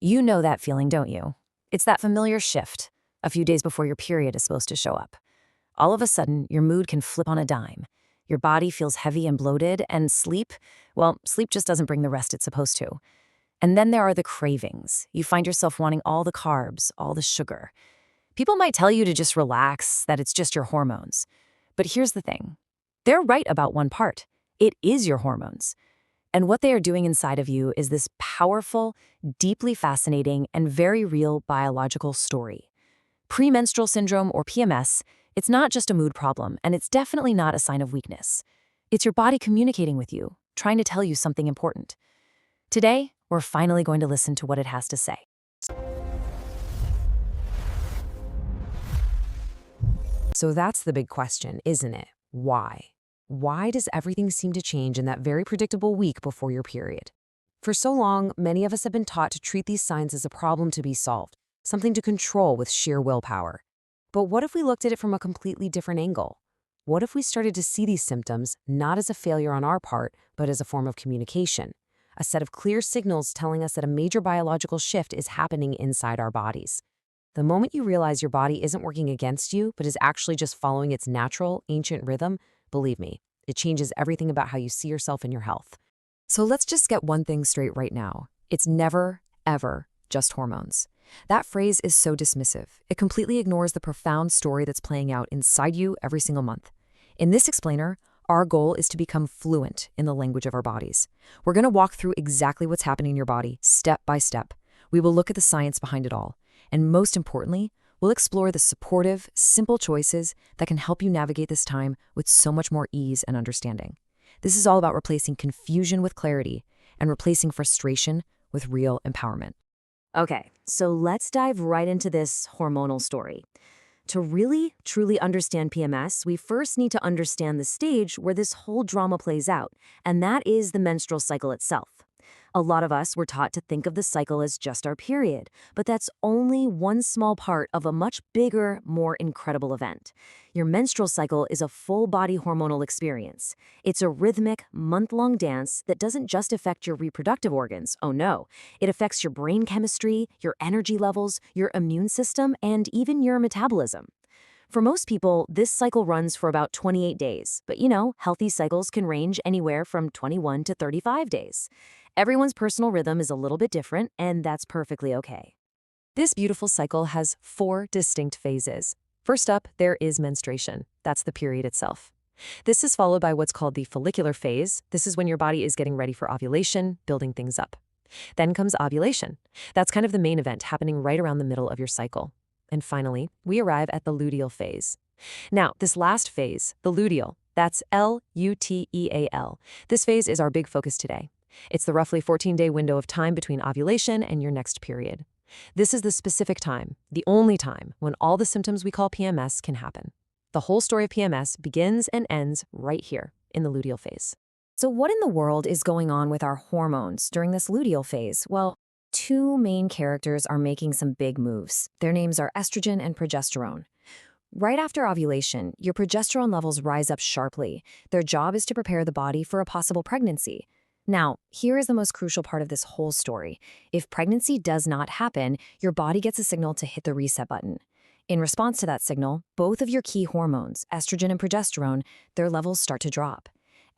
You know that feeling, don't you? It's that familiar shift, a few days before your period is supposed to show up. All of a sudden, your mood can flip on a dime. Your body feels heavy and bloated, and sleep just doesn't bring the rest it's supposed to. And then there are the cravings. You find yourself wanting all the carbs, all the sugar. People might tell you to just relax, that it's just your hormones. But here's the thing. They're right about one part. It is your hormones. And what they are doing inside of you is this powerful, deeply fascinating, and very real biological story. Premenstrual syndrome, or PMS, it's not just a mood problem, and it's definitely not a sign of weakness. It's your body communicating with you, trying to tell you something important. Today, we're finally going to listen to what it has to say. So that's the big question, isn't it? Why? Why does everything seem to change in that very predictable week before your period? For so long, many of us have been taught to treat these signs as a problem to be solved, something to control with sheer willpower. But what if we looked at it from a completely different angle? What if we started to see these symptoms not as a failure on our part, but as a form of communication? A set of clear signals telling us that a major biological shift is happening inside our bodies. The moment you realize your body isn't working against you, but is actually just following its natural, ancient rhythm, believe me, it changes everything about how you see yourself and your health. So let's just get one thing straight right now. It's never, ever just hormones. That phrase is so dismissive. It completely ignores the profound story that's playing out inside you every single month. In this explainer, our goal is to become fluent in the language of our bodies. We're going to walk through exactly what's happening in your body, step by step. We will look at the science behind it all. And most importantly, we'll explore the supportive, simple choices that can help you navigate this time with so much more ease and understanding. This is all about replacing confusion with clarity and replacing frustration with real empowerment. Okay, so let's dive right into this hormonal story. To really, truly understand PMS, we first need to understand the stage where this whole drama plays out, and that is the menstrual cycle itself. A lot of us were taught to think of the cycle as just our period, but that's only one small part of a much bigger, more incredible event. Your menstrual cycle is a full-body hormonal experience. It's a rhythmic, month-long dance that doesn't just affect your reproductive organs, oh no. It affects your brain chemistry, your energy levels, your immune system, and even your metabolism. For most people, this cycle runs for about 28 days, but healthy cycles can range anywhere from 21 to 35 days. Everyone's personal rhythm is a little bit different, and that's perfectly okay. This beautiful cycle has 4 distinct phases. First up, there is menstruation. That's the period itself. This is followed by what's called the follicular phase. This is when your body is getting ready for ovulation, building things up. Then comes ovulation. That's kind of the main event happening right around the middle of your cycle. And finally, we arrive at the luteal phase. Now, this last phase, the luteal, that's Luteal. This phase is our big focus today. It's the roughly 14-day window of time between ovulation and your next period. This is the specific time, the only time, when all the symptoms we call PMS can happen. The whole story of PMS begins and ends right here in the luteal phase. So what in the world is going on with our hormones during this luteal phase? Well, 2 main characters are making some big moves. Their names are estrogen and progesterone. Right after ovulation, your progesterone levels rise up sharply. Their job is to prepare the body for a possible pregnancy. Now, here is the most crucial part of this whole story. If pregnancy does not happen, your body gets a signal to hit the reset button. In response to that signal, both of your key hormones, estrogen and progesterone, their levels start to drop.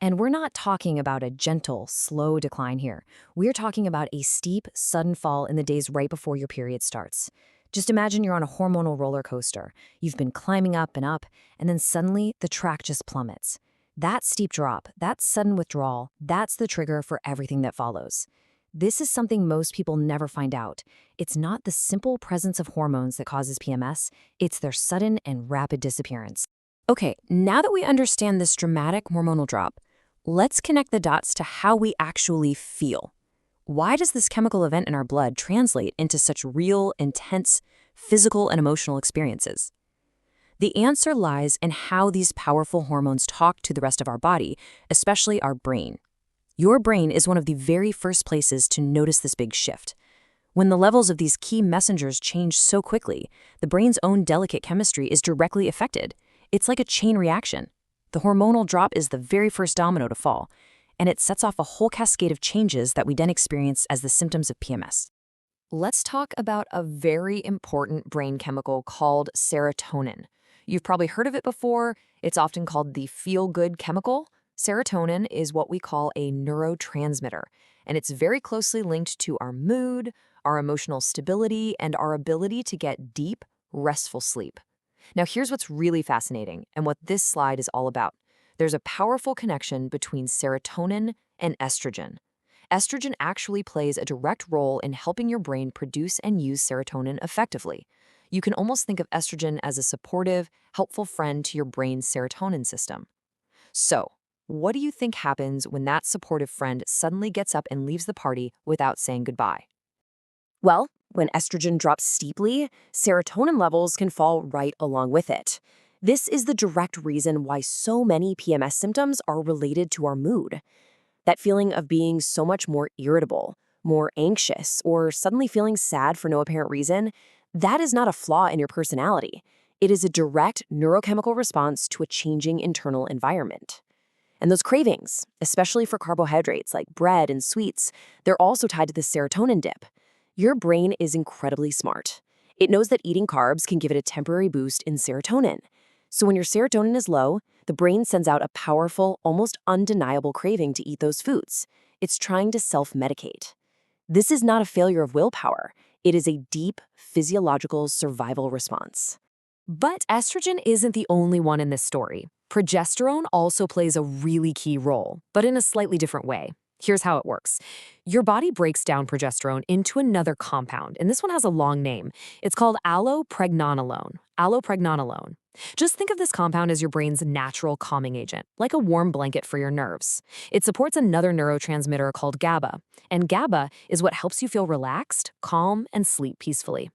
And we're not talking about a gentle, slow decline here. We're talking about a steep, sudden fall in the days right before your period starts. Just imagine you're on a hormonal roller coaster. You've been climbing up, and then suddenly the track just plummets. That steep drop, that sudden withdrawal, that's the trigger for everything that follows. This is something most people never find out. It's not the simple presence of hormones that causes PMS, it's their sudden and rapid disappearance. Okay, now that we understand this dramatic hormonal drop, let's connect the dots to how we actually feel. Why does this chemical event in our blood translate into such real, intense, physical and emotional experiences? The answer lies in how these powerful hormones talk to the rest of our body, especially our brain. Your brain is one of the very first places to notice this big shift. When the levels of these key messengers change so quickly, the brain's own delicate chemistry is directly affected. It's like a chain reaction. The hormonal drop is the very first domino to fall, and it sets off a whole cascade of changes that we then experience as the symptoms of PMS. let's talk about a very important brain chemical called serotonin. You've probably heard of it before. It's often called the feel-good chemical. Serotonin is what we call a neurotransmitter, and it's very closely linked to our mood, our emotional stability, and our ability to get deep, restful sleep. Now, here's what's really fascinating and what this slide is all about. There's a powerful connection between serotonin and estrogen. Estrogen actually plays a direct role in helping your brain produce and use serotonin effectively. You can almost think of estrogen as a supportive, helpful friend to your brain's serotonin system. So, what do you think happens when that supportive friend suddenly gets up and leaves the party without saying goodbye? Well, when estrogen drops steeply, serotonin levels can fall right along with it. This is the direct reason why so many PMS symptoms are related to our mood. That feeling of being so much more irritable, more anxious, or suddenly feeling sad for no apparent reason, that is not a flaw in your personality. It is a direct neurochemical response to a changing internal environment. And those cravings, especially for carbohydrates like bread and sweets, they're also tied to the serotonin dip. Your brain is incredibly smart. It knows that eating carbs can give it a temporary boost in serotonin. So when your serotonin is low, the brain sends out a powerful, almost undeniable craving to eat those foods. It's trying to self-medicate. This is not a failure of willpower. It is a deep, physiological survival response. But estrogen isn't the only one in this story. Progesterone also plays a really key role, but in a slightly different way. Here's how it works. Your body breaks down progesterone into another compound, and this one has a long name. It's called allopregnanolone. Allopregnanolone. Just think of this compound as your brain's natural calming agent, like a warm blanket for your nerves. It supports another neurotransmitter called GABA, and GABA is what helps you feel relaxed, calm, and sleep peacefully.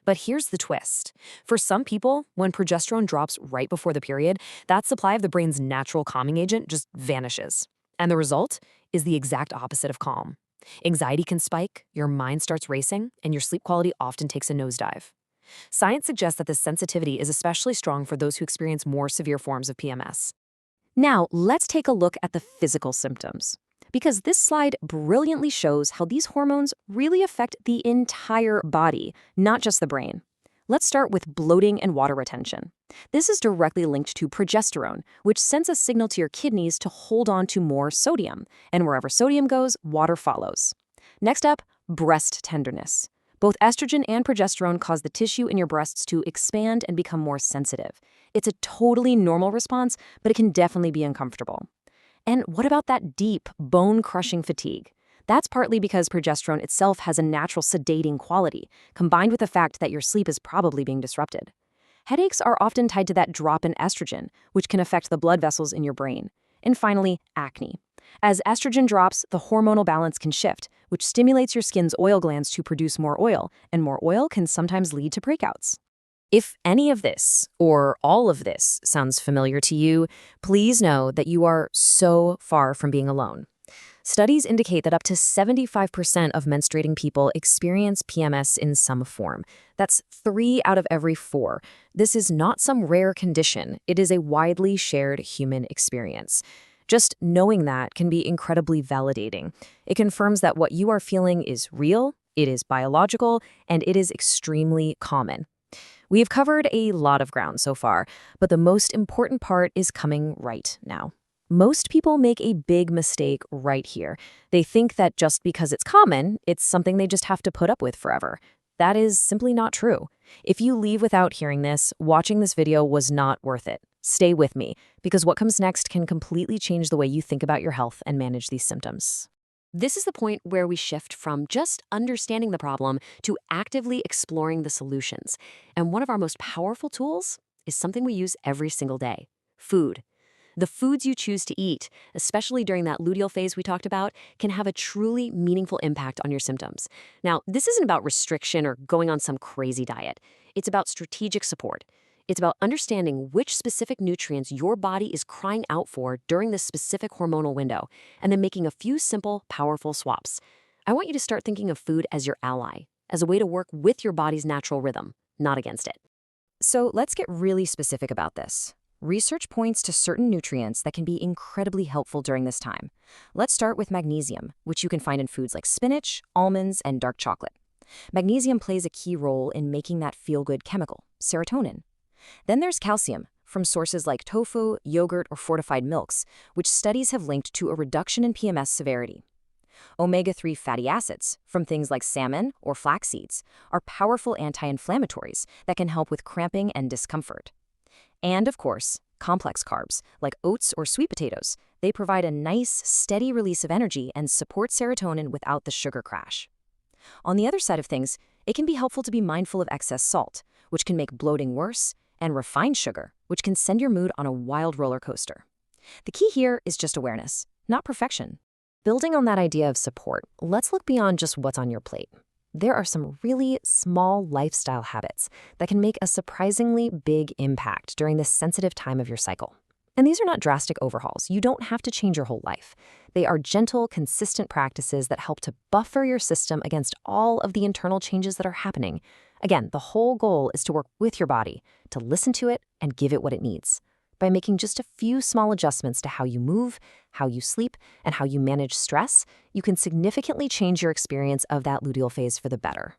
But here's the twist. For some people, when progesterone drops right before the period, that supply of the brain's natural calming agent just vanishes. And the result is the exact opposite of calm. Anxiety can spike, your mind starts racing, and your sleep quality often takes a nosedive. Science suggests that this sensitivity is especially strong for those who experience more severe forms of PMS. Now, let's take a look at the physical symptoms, because this slide brilliantly shows how these hormones really affect the entire body, not just the brain. Let's start with bloating and water retention. This is directly linked to progesterone, which sends a signal to your kidneys to hold on to more sodium, and wherever sodium goes, water follows. Next up, breast tenderness. Both estrogen and progesterone cause the tissue in your breasts to expand and become more sensitive. It's a totally normal response, but it can definitely be uncomfortable. And what about that deep, bone-crushing fatigue? That's partly because progesterone itself has a natural sedating quality, combined with the fact that your sleep is probably being disrupted. Headaches are often tied to that drop in estrogen, which can affect the blood vessels in your brain. And finally, acne. As estrogen drops, the hormonal balance can shift, which stimulates your skin's oil glands to produce more oil, and more oil can sometimes lead to breakouts. If any of this, or all of this, sounds familiar to you, please know that you are so far from being alone. Studies indicate that up to 75% of menstruating people experience PMS in some form. That's 3 out of every 4. This is not some rare condition. It is a widely shared human experience. Just knowing that can be incredibly validating. It confirms that what you are feeling is real, it is biological, and it is extremely common. We have covered a lot of ground so far, but the most important part is coming right now. Most people make a big mistake right here. They think that just because it's common, it's something they just have to put up with forever. That is simply not true. If you leave without hearing this, watching this video was not worth it. Stay with me, because what comes next can completely change the way you think about your health and manage these symptoms. This is the point where we shift from just understanding the problem to actively exploring the solutions. And one of our most powerful tools is something we use every single day: food. The foods you choose to eat, especially during that luteal phase we talked about, can have a truly meaningful impact on your symptoms. Now, this isn't about restriction or going on some crazy diet. It's about strategic support. It's about understanding which specific nutrients your body is crying out for during this specific hormonal window, and then making a few simple, powerful swaps. I want you to start thinking of food as your ally, as a way to work with your body's natural rhythm, not against it. So let's get really specific about this. Research points to certain nutrients that can be incredibly helpful during this time. Let's start with magnesium, which you can find in foods like spinach, almonds, and dark chocolate. Magnesium plays a key role in making that feel-good chemical, serotonin. Then there's calcium, from sources like tofu, yogurt, or fortified milks, which studies have linked to a reduction in PMS severity. Omega-3 fatty acids, from things like salmon or flax seeds, are powerful anti-inflammatories that can help with cramping and discomfort. And, of course, complex carbs, like oats or sweet potatoes, they provide a nice, steady release of energy and support serotonin without the sugar crash. On the other side of things, it can be helpful to be mindful of excess salt, which can make bloating worse, and refined sugar, which can send your mood on a wild roller coaster. The key here is just awareness, not perfection. Building on that idea of support, let's look beyond just what's on your plate. There are some really small lifestyle habits that can make a surprisingly big impact during this sensitive time of your cycle. And these are not drastic overhauls. You don't have to change your whole life. They are gentle, consistent practices that help to buffer your system against all of the internal changes that are happening. Again, the whole goal is to work with your body, to listen to it and give it what it needs. By making just a few small adjustments to how you move, how you sleep, and how you manage stress, you can significantly change your experience of that luteal phase for the better.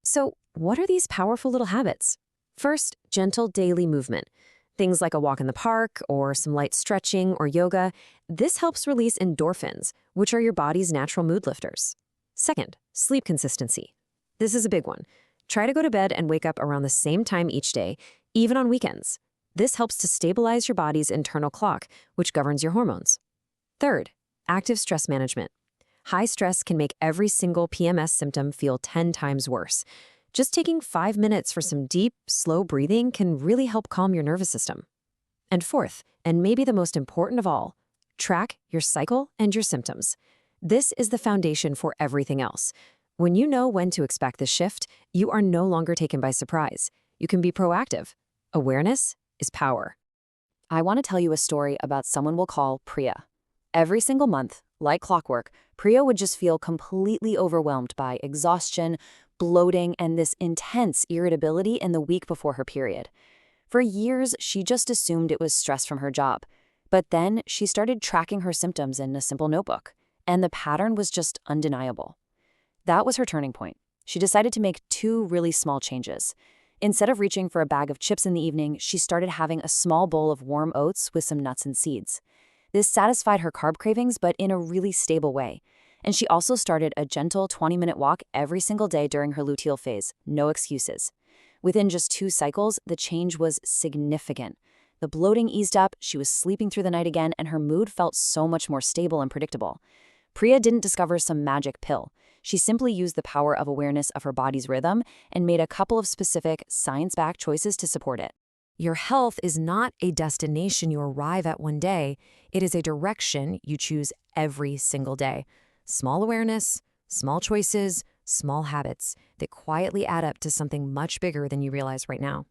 So, what are these powerful little habits? First, gentle daily movement. Things like a walk in the park or some light stretching or yoga. This helps release endorphins, which are your body's natural mood lifters. Second, sleep consistency. This is a big one. Try to go to bed and wake up around the same time each day, even on weekends. This helps to stabilize your body's internal clock, which governs your hormones. Third, active stress management. High stress can make every single PMS symptom feel 10 times worse. Just taking 5 minutes for some deep, slow breathing can really help calm your nervous system. And fourth, and maybe the most important of all, track your cycle and your symptoms. This is the foundation for everything else. When you know when to expect the shift, you are no longer taken by surprise. You can be proactive. Awareness is power. I want to tell you a story about someone we'll call Priya. Every single month, like clockwork, Priya would just feel completely overwhelmed by exhaustion, bloating, and this intense irritability in the week before her period. For years, she just assumed it was stress from her job. But then she started tracking her symptoms in a simple notebook, and the pattern was just undeniable. That was her turning point. She decided to make 2 really small changes. Instead of reaching for a bag of chips in the evening, she started having a small bowl of warm oats with some nuts and seeds. This satisfied her carb cravings, but in a really stable way. And she also started a gentle 20-minute walk every single day during her luteal phase. No excuses. Within just 2 cycles, the change was significant. The bloating eased up, she was sleeping through the night again, and her mood felt so much more stable and predictable. Priya didn't discover some magic pill. She simply used the power of awareness of her body's rhythm and made a couple of specific, science-backed choices to support it. Your health is not a destination you arrive at one day. It is a direction you choose every single day. Small awareness, small choices, small habits that quietly add up to something much bigger than you realize right now.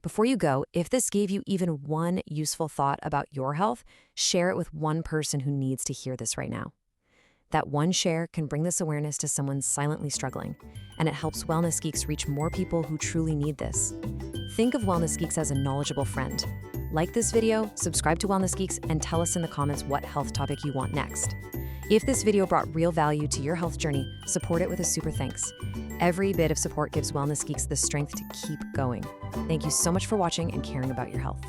Before you go, if this gave you even one useful thought about your health, share it with one person who needs to hear this right now. That one share can bring this awareness to someone silently struggling, and it helps Wellness Geeks reach more people who truly need this. Think of Wellness Geeks as a knowledgeable friend. Like this video, subscribe to Wellness Geeks, and tell us in the comments what health topic you want next. If this video brought real value to your health journey, support it with a super thanks. Every bit of support gives Wellness Geeks the strength to keep going. Thank you so much for watching and caring about your health.